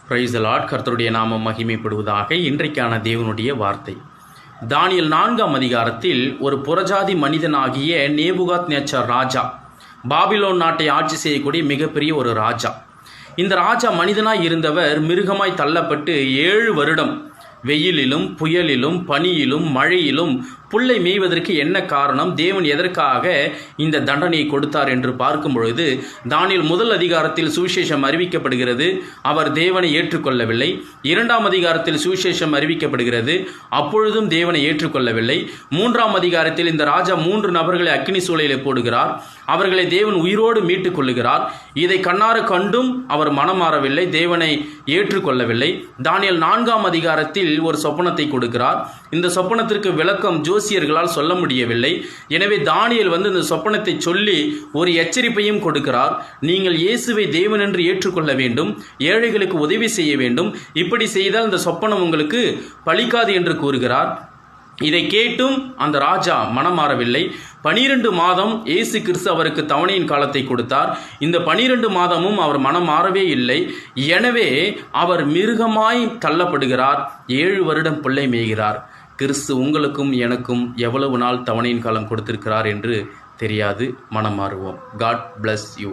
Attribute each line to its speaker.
Speaker 1: Praise the Lord. கர்த்தருடைய நாமம் மகிமைப்படுவதாக. இன்றைக்கான தேவனுடைய வார்த்தை தானியேல் 4ஆம் அதிகாரத்தில் ஒரு புறஜாதி மனிதனாகிய நேபுகாத்நேச்சர் ராஜா, பாபிலோன் நாட்டை ஆட்சி செய்யக்கூடிய மிகப்பெரிய ஒரு ராஜா. இந்த ராஜா மனிதனாய் இருந்தவர் மிருகமாய் தள்ளப்பட்டு 7 வருடம் வெயிலிலும் புயலிலும் பனியிலும் மழையிலும் புல்லை மேய்வதற்கு என்ன காரணம், தேவன் எதற்காக இந்த தண்டனையை கொடுத்தார் என்று பார்க்கும் பொழுது தானியேல் 1 அதிகாரத்தில் சுவிசேஷம் அறிவிக்கப்படுகிறது, அவர் தேவனை ஏற்றுக்கொள்ளவில்லை. 2ஆம் அதிகாரத்தில் சுவிசேஷம் அறிவிக்கப்படுகிறது, அப்பொழுதும் தேவனை ஏற்றுக்கொள்ளவில்லை. 3ஆம் அதிகாரத்தில் இந்த ராஜா 3 நபர்களை அக்கினி சூளையிலே போடுகிறார், அவர்களை தேவன் உயிரோடு மீட்டுக் கொள்ளுகிறார். இதை கண்ணார கண்டும் அவர் மனம் மாறவில்லை, தேவனை ஏற்றுக்கொள்ளவில்லை. தானியேல் 4ஆம் அதிகாரத்தில் ஒரு சொப்பனத்தை கொடுக்கிறார். இந்த சொப்பனத்திற்கு விளக்கம் ஜோசியர்களால் சொல்ல முடியவில்லை. எனவே தானியேல் இந்த சொப்பனத்தை சொல்லி ஒரு எச்சரிப்பையும் கொடுக்கிறார். நீங்கள் இயேசுவை தேவன் என்று ஏற்றுக்கொள்ள வேண்டும், ஏழைகளுக்கு உதவி செய்ய வேண்டும், இப்படி செய்தால் இந்த சொப்பனம் உங்களுக்கு பலிக்காது என்று கூறுகிறார். இதை கேட்டும் அந்த ராஜா மனம் மாறவில்லை. 12 மாதம் இயேசு கிறிஸ்து அவருக்கு தவணையின் காலத்தை கொடுத்தார். இந்த 12 மாதமும் அவர் மனம் மாறவே இல்லை. எனவே அவர் மிருகமாய் தள்ளப்படுகிறார். 7 வருடம் புல்லை மேய்கிறார். கிறிஸ்து உங்களுக்கும் எனக்கும் எவ்வளவு நாள் தவணையின் காலம் கொடுத்திருக்கிறார் என்று தெரியாது. மனம் மாறுவோம். God bless you.